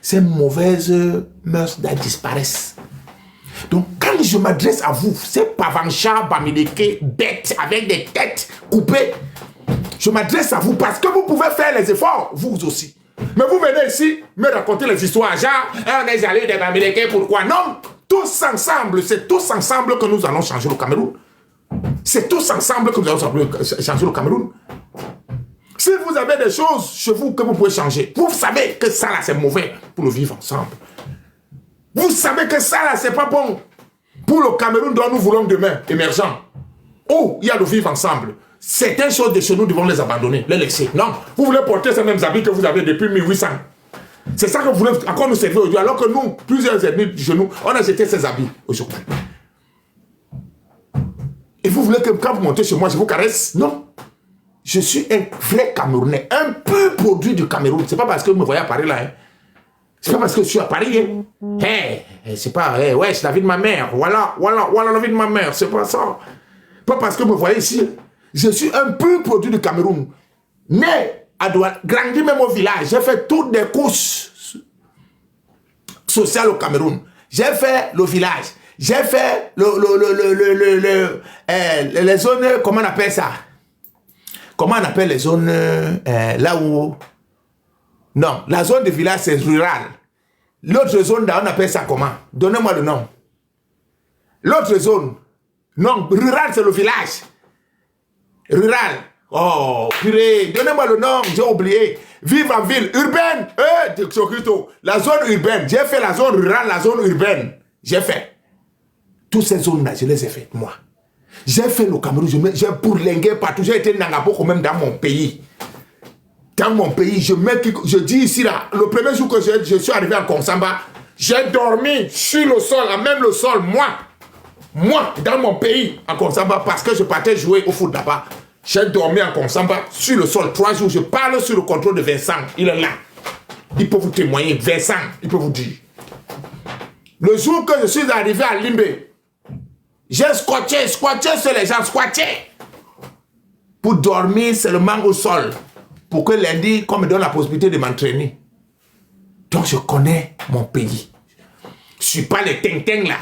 ces mauvaises mœurs disparaissent. Donc, quand je m'adresse à vous, ces pavanchas, bamileke, bêtes, avec des têtes coupées, je m'adresse à vous parce que vous pouvez faire les efforts, vous aussi. Mais vous venez ici me raconter les histoires, genre, on est allé des bamileke, pourquoi? Non, tous ensemble, c'est tous ensemble que nous allons changer le Cameroun. C'est tous ensemble que nous allons changer le Cameroun. Si vous avez des choses chez vous que vous pouvez changer, vous savez que ça là c'est mauvais pour le vivre ensemble. Vous savez que ça là c'est pas bon pour le Cameroun dont nous voulons demain émergent. Oh, il y a le vivre ensemble. Certaines choses de chez nous devons les abandonner, les laisser. Non, vous voulez porter ces mêmes habits que vous avez depuis 1800. C'est ça que vous voulez encore nous servir aujourd'hui, alors que nous, plusieurs ennemis de chez nous, on a jeté ces habits aujourd'hui. Et vous voulez que quand vous montez chez moi, je vous caresse? Non. Je suis un vrai Camerounais, un peu produit du Cameroun. C'est pas parce que vous me voyez à Paris là. Hein. C'est pas parce que je suis à Paris. Hein. Hey, c'est pas, hey, ouais, c'est la vie de ma mère. Voilà la vie de ma mère. C'est pas ça. Pas parce que vous me voyez ici. Je suis un peu produit du Cameroun. Né à Douala, grandi même au village. J'ai fait toutes les couches sociales au Cameroun. J'ai fait le village. J'ai fait les zones, comment on appelle ça? Comment on appelle les zones là où... Non, la zone de village, c'est rural. L'autre zone, là, on appelle ça comment? Donnez-moi le nom. L'autre zone, non, rural, c'est le village. Rural. Oh, purée, donnez-moi le nom, j'ai oublié. Vivre en ville, urbaine. La zone urbaine. J'ai fait la zone rurale, la zone urbaine. J'ai fait. Toutes ces zones-là, je les ai faites, moi. J'ai fait le Cameroun, j'ai bourlingué partout. J'ai été Nangaboko même dans mon pays. Dans mon pays, je dis ici, là, le premier jour que je suis arrivé en Konsamba, j'ai dormi sur le sol, même le sol, moi, dans mon pays, en Konsamba, parce que je partais jouer au foot là-bas. J'ai dormi en Konsamba, sur le sol, 3 jours. Je parle sur le contrôle de Vincent, il est là. Il peut vous témoigner, Vincent, il peut vous dire. Le jour que je suis arrivé à Limbe, j'ai squatté sur les gens, pour dormir seulement au sol, pour que lundi, qu'on me donne la possibilité de m'entraîner. Donc je connais mon pays. Je ne suis pas les ting-ting là,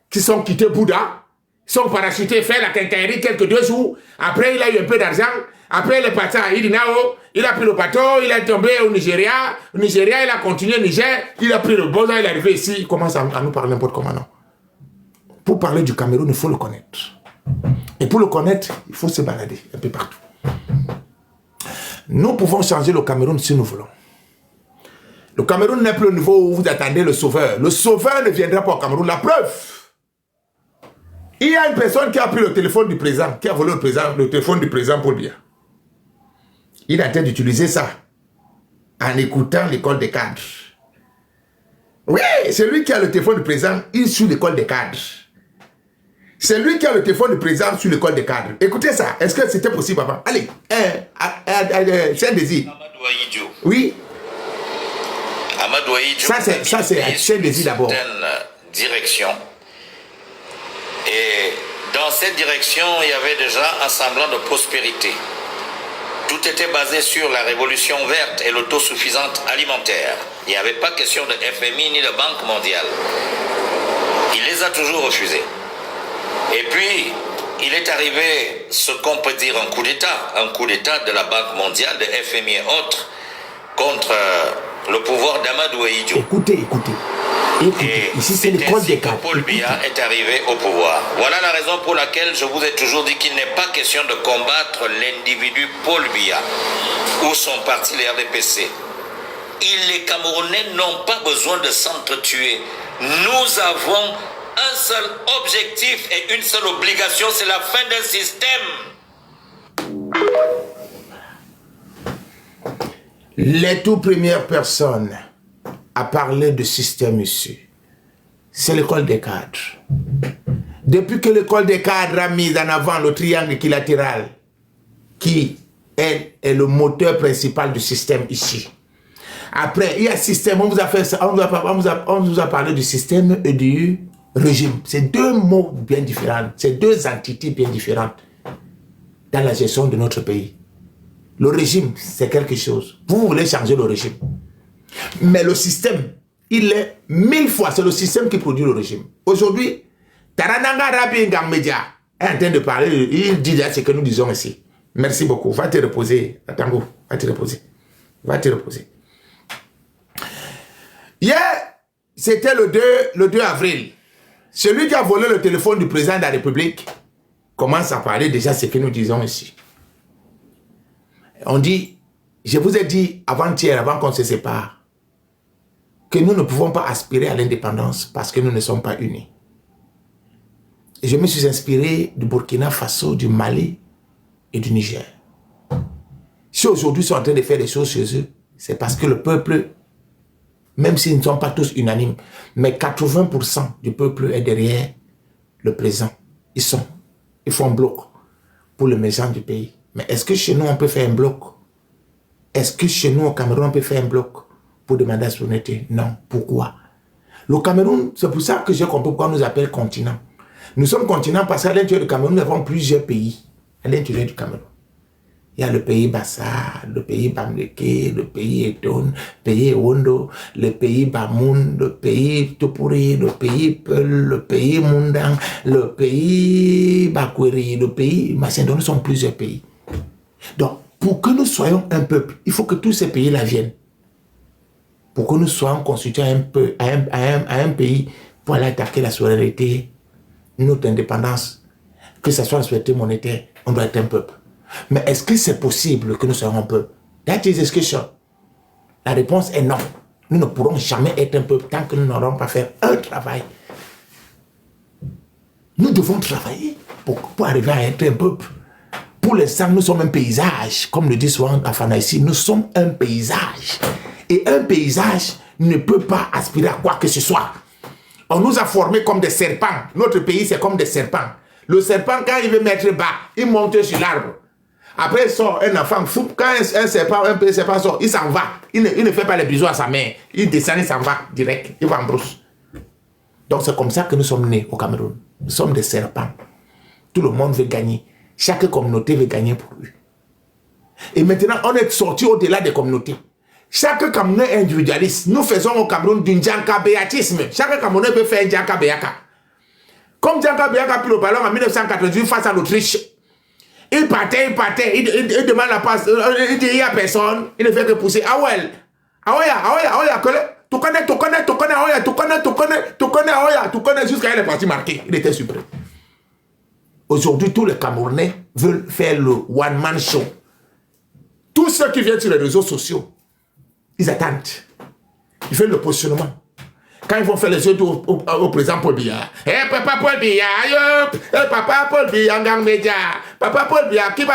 qui sont quittés Bouddha, qui sont parachutés faire la quincaillerie quelques 2 jours, après il a eu un peu d'argent, après il est parti à Irinao, il a pris le bateau, il est tombé au Nigeria, il a continué au Niger, il a pris le Boza, il est arrivé ici, il commence à nous parler n'importe comment, non. Pour parler du Cameroun, il faut le connaître. Et pour le connaître, il faut se balader un peu partout. Nous pouvons changer le Cameroun si nous voulons. Le Cameroun n'est plus au niveau où vous attendez le sauveur. Le sauveur ne viendra pas au Cameroun. La preuve, il y a une personne qui a pris le téléphone du président, qui a volé le téléphone du président Paul Biya. Il a tenté d'utiliser ça en écoutant l'école des cadres. Oui, c'est lui qui a le téléphone du président, il suit l'école des cadres. C'est lui qui a le téléphone du président sur l'école des cadres. Écoutez ça. Est-ce que c'était possible, papa? Allez. C'est un désir. Amadou Ahidjo. Oui. Amadou Ahidjo. Ça, c'est un désir d'abord. Direction. Et dans cette direction, il y avait déjà un semblant de prospérité. Tout était basé sur la révolution verte et l'autosuffisance alimentaire. Il n'y avait pas question de FMI ni de Banque mondiale. Il les a toujours refusés. Et puis, il est arrivé ce qu'on peut dire un coup d'État de la Banque mondiale, de FMI et autres, contre le pouvoir d'Amadou Ahidjo. Écoutez. Et ici c'est l'école des cadres. Paul Biya est arrivé au pouvoir. Voilà la raison pour laquelle je vous ai toujours dit qu'il n'est pas question de combattre l'individu Paul Biya ou son parti, les RDPC. Les Camerounais n'ont pas besoin de s'entretuer. Nous avons un seul objectif et une seule obligation, c'est la fin d'un système. Les toutes premières personnes à parler de système ici, c'est l'école des cadres. Depuis que l'école des cadres a mis en avant le triangle équilatéral, qui est le moteur principal du système ici. Après, il y a système, on vous a parlé du système et du régime. C'est 2 mots bien différents, c'est 2 entités bien différentes dans la gestion de notre pays. Le régime, c'est quelque chose. Vous voulez changer le régime. Mais le système, il est 1000 fois, c'est le système qui produit le régime. Aujourd'hui, Tarananga Rabi Ngang Media est en train de parler, il dit ce que nous disons ici. Merci beaucoup, va te reposer, Tango, va te reposer. Va te reposer. Hier, c'était le 2 avril. Celui qui a volé le téléphone du président de la République commence à parler déjà ce que nous disons ici. On dit, je vous ai dit avant-hier, avant qu'on se sépare, que nous ne pouvons pas aspirer à l'indépendance parce que nous ne sommes pas unis. Et je me suis inspiré du Burkina Faso, du Mali et du Niger. Si aujourd'hui ils sont en train de faire des choses chez eux, c'est parce que le peuple, même s'ils ne sont pas tous unanimes, mais 80% du peuple est derrière le président. Ils font un bloc pour l'émergence du pays. Mais est-ce que chez nous on peut faire un bloc? Est-ce que chez nous au Cameroun on peut faire un bloc pour demander la souveraineté? Non. Pourquoi? Le Cameroun, c'est pour ça que j'ai compris pourquoi on nous appelle continent. Nous sommes continent parce qu'à l'intérieur du Cameroun, nous avons plusieurs pays à l'intérieur du Cameroun. Il y a le pays Bassa, le pays Bamleke, le pays Edon, le pays Wondo, le pays Bamoun, le pays Topuri, le pays Peul, le pays Mundang, le pays Bakweri, le pays Machin. Donc nous sommes plusieurs pays. Donc, pour que nous soyons un peuple, il faut que tous ces pays-là viennent. Pour que nous soyons constitués à un pays pour aller attaquer la souveraineté, notre indépendance, que ce soit la souveraineté monétaire, on doit être un peuple. Mais est-ce que c'est possible que nous soyons un peuple? That is the question. La réponse est non. Nous ne pourrons jamais être un peuple tant que nous n'aurons pas fait un travail. Nous devons travailler pour arriver à être un peuple. Pour l'instant, nous sommes un paysage. Comme le dit souvent Afana ici, nous sommes un paysage. Et un paysage ne peut pas aspirer à quoi que ce soit. On nous a formés comme des serpents. Notre pays, c'est comme des serpents. Le serpent, quand il veut mettre bas, il monte sur l'arbre. Après, il sort un enfant fou. Quand un serpent sort, il s'en va. Il ne fait pas les bisous à sa mère. Il descend, il s'en va direct. Il va en brousse. Donc, c'est comme ça que nous sommes nés au Cameroun. Nous sommes des serpents. Tout le monde veut gagner. Chaque communauté veut gagner pour lui. Et maintenant, on est sorti au-delà des communautés. Chaque Camerounais est individualiste. Nous faisons au Cameroun du djankabéatisme. Chaque Camerounais peut faire un djankabéaka. Comme Djankabéaka a pris le ballon en 1998 face à l'Autriche. Il partait, il demande la passe, il dit il n'y a personne, il ne fait que pousser. Aouel, tu connais, jusqu'à il est parti marquer, il était suprême. Aujourd'hui, tous les Camerounais veulent faire le one-man show. Tous ceux qui viennent sur les réseaux sociaux, ils attendent. Ils font le positionnement. Quand ils vont faire les yeux au président Paul Biya. Eh, papa Paul Biya, papa Paul Biya, Ngang Media. Papa Paul Biya, qui va?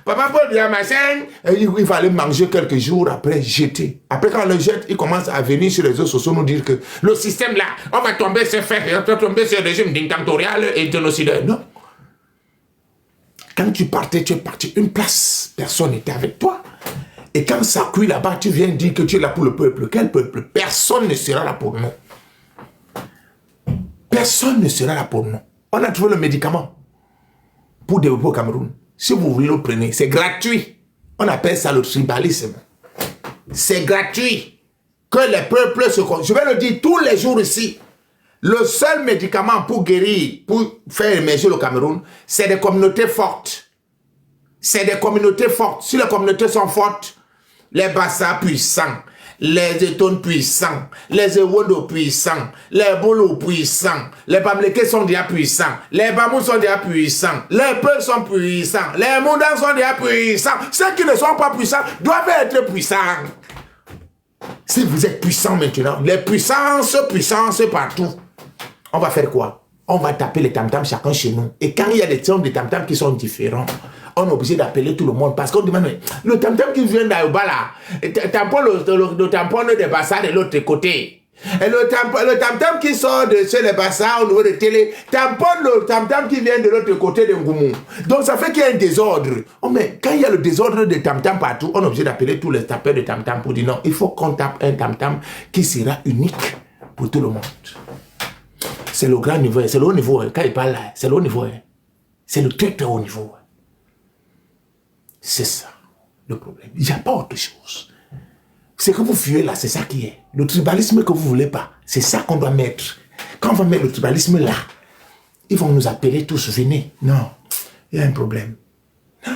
Papa Paul Biya, machin. Il va aller manger quelques jours après, jeter. Après, quand on le jette, il commence à venir sur les réseaux sociaux nous dire que le système là, on va tomber sur le régime dictatorial et génocidaire. Non. Quand tu partais, tu es parti une place. Personne n'était avec toi. Et quand ça cuit là-bas, tu viens dire que tu es là pour le peuple. Quel peuple? Personne ne sera là pour nous. Personne ne sera là pour nous. On a trouvé le médicament pour développer au Cameroun. Si vous voulez le prenez, c'est gratuit. On appelle ça le tribalisme. C'est gratuit. Que les peuples se... Je vais le dire tous les jours ici. Le seul médicament pour guérir, pour faire émerger le Cameroun, c'est des communautés fortes. C'est des communautés fortes. Si les communautés sont fortes, les Bassa puissants, les Étones puissants, les Ewondo puissants, les Bolo puissants, les Bamleke sont déjà puissants, les Bamou sont déjà puissants, les Peul sont puissants, les Moundans sont déjà puissants. Ceux qui ne sont pas puissants doivent être puissants. Si vous êtes puissants maintenant, les puissances partout, on va faire quoi? On va taper les tam-tams chacun chez nous. Et quand il y a des sons de tam-tams qui sont différents, on est obligé d'appeler tout le monde parce qu'on demande, le tam-tam qui vient d'Ayoba là, tampon le tampon des Bassa de l'autre côté. Et le tam-tam qui sort de chez les Bassa au niveau de télé, tampon le tam-tam qui vient de l'autre côté de Ngoumou. Donc ça fait qu'il y a un désordre. Oh, mais quand il y a le désordre de tam-tam partout, on est obligé d'appeler tous les tapeurs de tam-tam pour dire non, il faut qu'on tape un tam-tam qui sera unique pour tout le monde. C'est le grand niveau, c'est le haut niveau. Quand il parle là, c'est le haut niveau. C'est le très très haut niveau. C'est ça le problème. Il n'y a pas autre chose. Ce que vous fuyez là, c'est ça qui est. Le tribalisme que vous ne voulez pas, c'est ça qu'on doit mettre. Quand on va mettre le tribalisme là, ils vont nous appeler tous, venez. Non, il y a un problème. Non.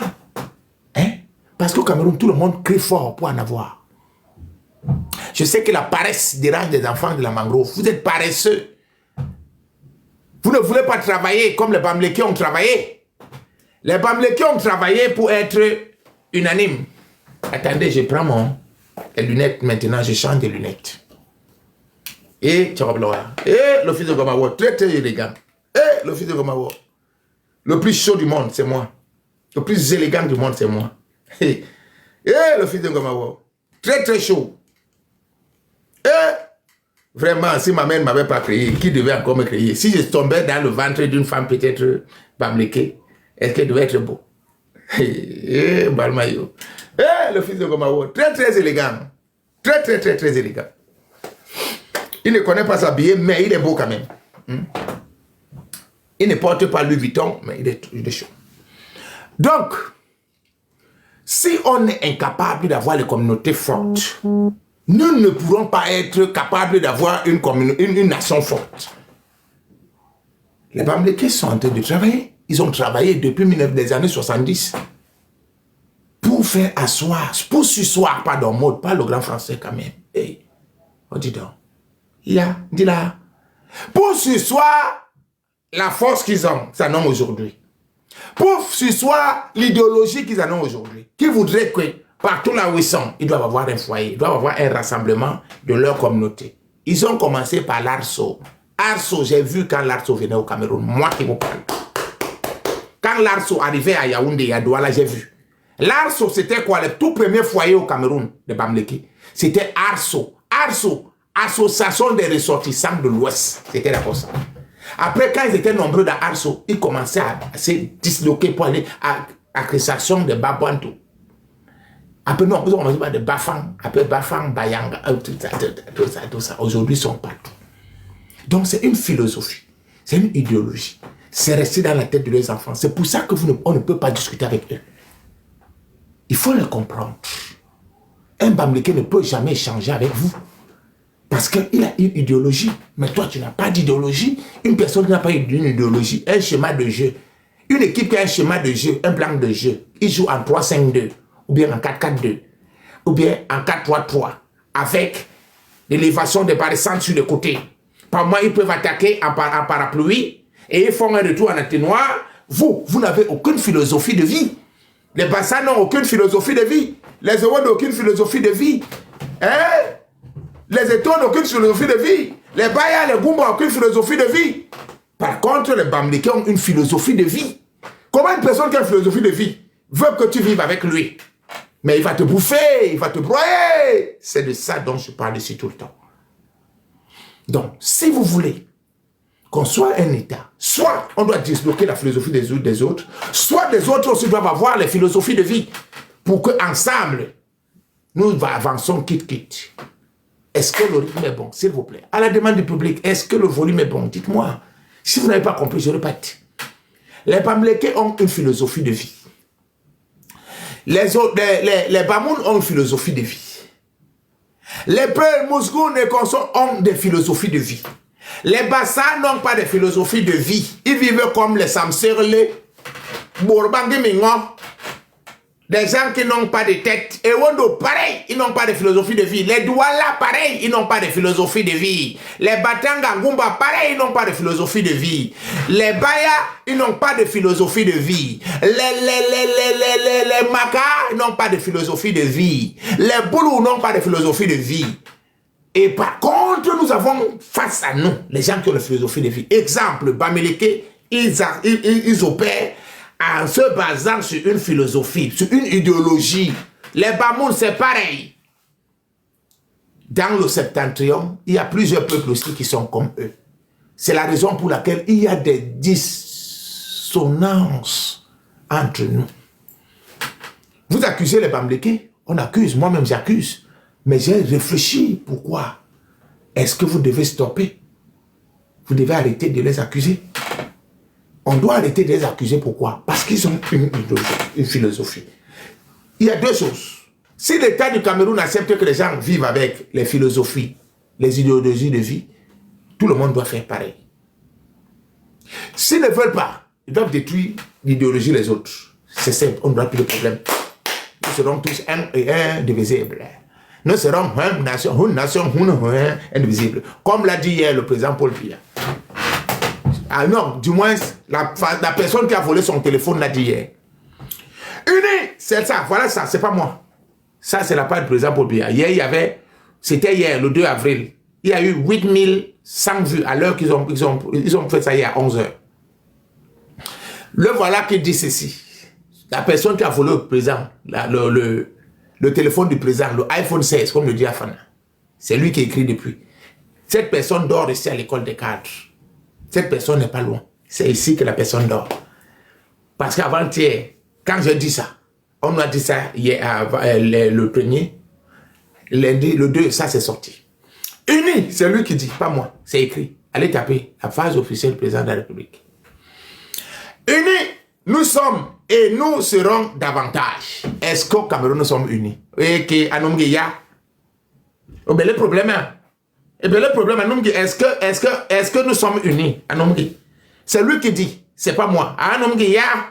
Hein? Parce qu'au Cameroun, tout le monde crie fort pour en avoir. Je sais que la paresse dérange des enfants de la mangrove. Vous êtes paresseux. Vous ne voulez pas travailler comme les Bamileke ont travaillé. Les Bamileke ont travaillé pour être unanimes. Attendez, je prends les lunettes maintenant, je change des lunettes. Et l'office de Gomawo, très très élégant. Et l'office de Gomawo, le plus chaud du monde, c'est moi. Le plus élégant du monde, c'est moi. Et l'office de Gomawo, très très chaud. Et vraiment, si ma mère ne m'avait pas créé, qui devait encore me créer? Si je tombais dans le ventre d'une femme peut-être Bamileke, est-ce qu'elle devait être beau? Balmayo. Le fils de Gomawo, très très élégant. Très très très très élégant. Il ne connaît pas s'habiller, mais il est beau quand même. Il ne porte pas Louis Vuitton, mais il est chaud. Donc, si on est incapable d'avoir les communautés fortes, nous ne pourrons pas être capables d'avoir une nation forte. Les Bamileke sont en train de travailler. Ils ont travaillé depuis les années 70 pour faire asseoir, pour s'asseoir, pardon, mode, pas le grand français quand même. Hey, on dit donc. Dis là. Pour s'asseoir la force qu'ils ont, ça n'ont aujourd'hui. Pour s'asseoir l'idéologie qu'ils en ont aujourd'hui. Qui voudrait que partout là où ils sont, ils doivent avoir un foyer, ils doivent avoir un rassemblement de leur communauté. Ils ont commencé par l'Arso. Arso, j'ai vu quand l'Arso venait au Cameroun, moi qui vous parle. Quand l'Arso arrivait à Yaoundé et à Douala, j'ai vu. L'Arso, c'était quoi? Le tout premier foyer au Cameroun de Bamileke. C'était Arso. Arso, Association des ressortissants de l'Ouest. C'était d'abord ça. Après, quand ils étaient nombreux dans Arso, ils commençaient à se disloquer pour aller à l'agrégation de Babouantou. Après, nous, on commençait par des Bafang. Après, Bafang, Bayanga, tout ça. Aujourd'hui, ils sont partout. Donc, c'est une philosophie. C'est une idéologie. C'est resté dans la tête de leurs enfants. C'est pour ça que on ne peut pas discuter avec eux. Il faut le comprendre. Un Bamileke ne peut jamais échanger avec vous. Parce qu'il a une idéologie. Mais toi, tu n'as pas d'idéologie. Une personne qui n'a pas une idéologie, un schéma de jeu. Une équipe qui a un schéma de jeu, un plan de jeu. Il joue en 3-5-2, ou bien en 4-4-2, ou bien en 4-3-3, avec l'élévation des barres sur le côté. Par moment, ils peuvent attaquer en parapluie et ils font un retour en atténuateur. Vous n'avez aucune philosophie de vie. Les Bassans n'ont aucune philosophie de vie. Les Ewo n'ont aucune philosophie de vie. Hein? Les Eto n'ont aucune philosophie de vie. Les Baya, les Goumba n'ont aucune philosophie de vie. Par contre, les Bamileke ont une philosophie de vie. Comment une personne qui a une philosophie de vie veut que tu vives avec lui? Mais il va te bouffer, il va te broyer. C'est de ça dont je parle ici tout le temps. Donc, si vous voulez qu'on soit un État, soit on doit disloquer la philosophie des autres, soit les autres aussi doivent avoir les philosophies de vie pour qu'ensemble, nous avançons quitte. Est-ce que le rythme est bon, s'il vous plaît? À la demande du public, est-ce que le volume est bon? Dites-moi. Si vous n'avez pas compris, je répète. Les Bamileke ont une philosophie de vie. Les Bamoun ont une philosophie de vie. Les Peul, Mousgoun et consorts ont des philosophies de vie. Les Bassans n'ont pas de philosophie de vie. Ils vivent comme les Samserle, Bourbangi Mingon, des gens qui n'ont pas de tête. Et Wondo, pareil, ils n'ont pas de philosophie de vie. Les Douala, pareil, ils n'ont pas de philosophie de vie. Les Batanga, Goumba, pareil, ils n'ont pas de philosophie de vie. Les Baya, ils n'ont pas de philosophie de vie. Les Maka, ils n'ont pas de philosophie de vie. Les Boulou n'ont pas de philosophie de vie. Et par contre, nous avons face à nous les gens qui ont la philosophie de vie. Exemple, Bamileke, ils opèrent en se basant sur une philosophie, sur une idéologie. Les Bamoun, c'est pareil. Dans le septentrion, il y a plusieurs peuples aussi qui sont comme eux. C'est la raison pour laquelle il y a des dissonances entre nous. Vous accusez les Bamileke, on accuse, moi-même j'accuse. Mais j'ai réfléchi, pourquoi? Est-ce que vous devez stopper? Vous devez arrêter de les accuser. On doit arrêter de les accuser, pourquoi? Parce qu'ils ont une philosophie. Il y a deux choses. Si l'État du Cameroun accepte que les gens vivent avec les philosophies, les idéologies de vie, tout le monde doit faire pareil. S'ils ne veulent pas, ils doivent détruire l'idéologie des autres. C'est simple, on n'aura plus de problème. Nous serons tous un et indivisibles. Nous serons une nation indivisible. Comme l'a dit hier le président Paul Biya. Ah non, du moins, la personne qui a volé son téléphone l'a dit hier. Unis, c'est ça, voilà ça, c'est pas moi. Ça, c'est la part du président Paul Biya. Hier, il y avait, c'était hier, le 2 avril, il y a eu 8100 vues à l'heure qu'ils ont fait ça hier à 11h. Le voilà qui dit ceci. La personne qui a volé au président, le téléphone du président, le iPhone 16, comme le dit Afana, c'est lui qui écrit depuis. Cette personne dort ici à l'école des cadres. Cette personne n'est pas loin. C'est ici que la personne dort. Parce qu'avant-hier, quand je dis ça, on m'a dit ça hier, le premier, lundi, le 2, ça c'est sorti. Uni, c'est lui qui dit, pas moi, c'est écrit. Allez taper la phase officielle du président de la République. Unis, nous sommes et nous serons davantage. Est-ce qu'au Cameroun nous sommes unis? Et que Anumgiya, ben le problème, est-ce que nous sommes unis? Anumgi, c'est lui qui dit, c'est pas moi. Anumgiya,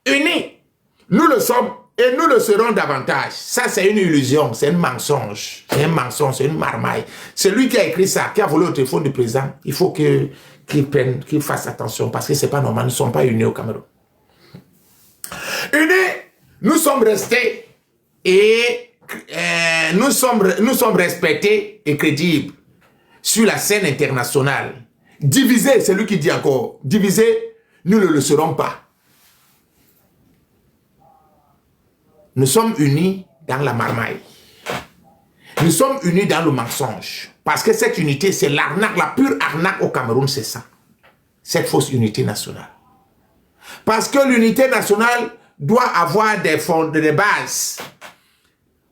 unis, nous le sommes et nous le serons davantage. Ça, c'est une illusion, c'est un mensonge. C'est un mensonge, c'est une marmaille. C'est lui qui a écrit ça, qui a volé le téléphone du président. Il faut qu'il fasse attention parce que c'est pas normal. Nous ne sommes pas unis au Cameroun. Unis, nous sommes restés et nous sommes respectés et crédibles sur la scène internationale. Divisés, c'est lui qui dit encore, divisés, nous ne le serons pas. Nous sommes unis dans la marmaille. Nous sommes unis dans le mensonge. Parce que cette unité, c'est l'arnaque, la pure arnaque au Cameroun, c'est ça. Cette fausse unité nationale. Parce que l'unité nationale doit avoir des fonds, des bases.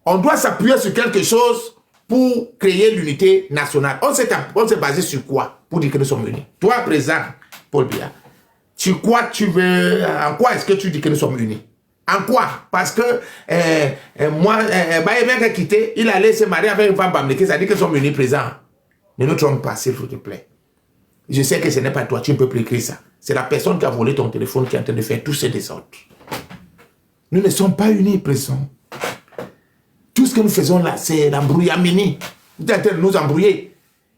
On doit s'appuyer sur quelque chose pour créer l'unité nationale. On s'est basé sur quoi pour dire que nous sommes unis? Toi, président Paul Biya, en quoi est-ce que tu dis que nous sommes unis? En quoi? Parce que moi, Baye a quitté, il allait se marier avec une femme bamléquée, ça dit que nous sommes unis, président. Ne nous trompe pas, s'il te plaît. Je sais que ce n'est pas toi, tu ne peux plus écrire ça. C'est la personne qui a volé ton téléphone qui est en train de faire tous ces désordres. Nous ne sommes pas unis, président. Tout ce que nous faisons là, c'est l'embrouillamini. Vous êtes en train de nous embrouiller.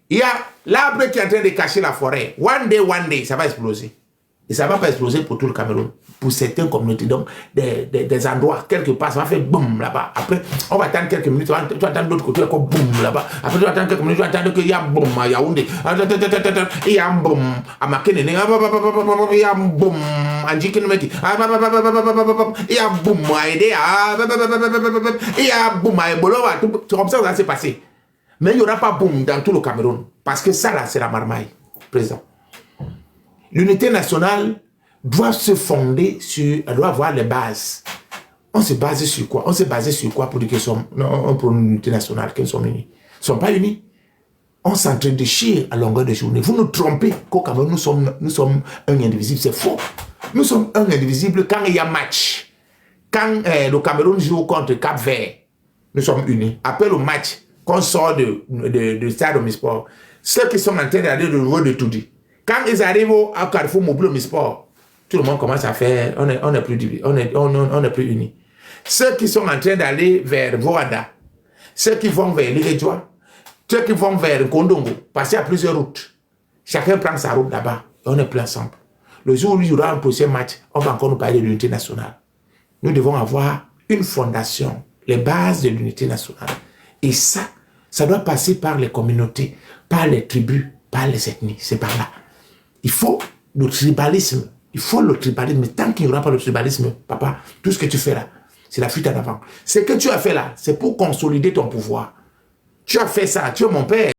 Il y a l'arbre qui est en train de cacher la forêt. One day, ça va exploser. Et ça ne va pas exploser pour tout le Cameroun. Pour certaines communautés, donc des endroits, quelque part, ça va faire boum là-bas. Après, on va attendre quelques minutes, tu vas attendre de l'autre côté, encore boum là-bas. Après, tu vas attendre quelques minutes, tu vas attendre qu'il y a boum à Yaoundé. Il y a un boum à Makenene. Il y a un boum à Djikinomeki. Il y a un boum à Edea. Il y a un boum à Eboloa. C'est comme ça que ça s'est passé. Mais il n'y aura pas boum dans tout le Cameroun. Parce que ça, là, c'est la marmaille, président. L'unité nationale doit se fonder sur, elle doit avoir les bases. On s'est basé sur quoi? On s'est basé sur quoi pour dire que sommes, non, pour une unité nationale, qu'ils sont unis? Ils ne sont pas unis. On s'entre-déchire à longueur de journée. Vous nous trompez qu'au Cameroun, nous sommes un indivisible. C'est faux. Nous sommes un indivisible quand il y a match. Quand le Cameroun joue contre Cap-Vert, nous sommes unis. Après le match, qu'on sort de stade Omnisport, ceux qui sont en train d'aller au niveau de Toudi, quand ils arrivent à Carrefour Mobile Omnisport, tout le monde commence à faire, on est plus unis. Ceux qui sont en train d'aller vers Voada, ceux qui vont vers l'Iredjoa, ceux qui vont vers Kondongo, passer à plusieurs routes. Chacun prend sa route là-bas, et on n'est plus ensemble. Le jour où il y aura un prochain match, on va encore nous parler de l'unité nationale. Nous devons avoir une fondation, les bases de l'unité nationale. Et ça doit passer par les communautés, par les tribus, par les ethnies, c'est par là. Il faut le tribalisme. Il faut le tribalisme. Mais tant qu'il n'y aura pas le tribalisme, papa, tout ce que tu fais là, c'est la fuite en avant. Ce que tu as fait là, c'est pour consolider ton pouvoir. Tu as fait ça, tu es mon père.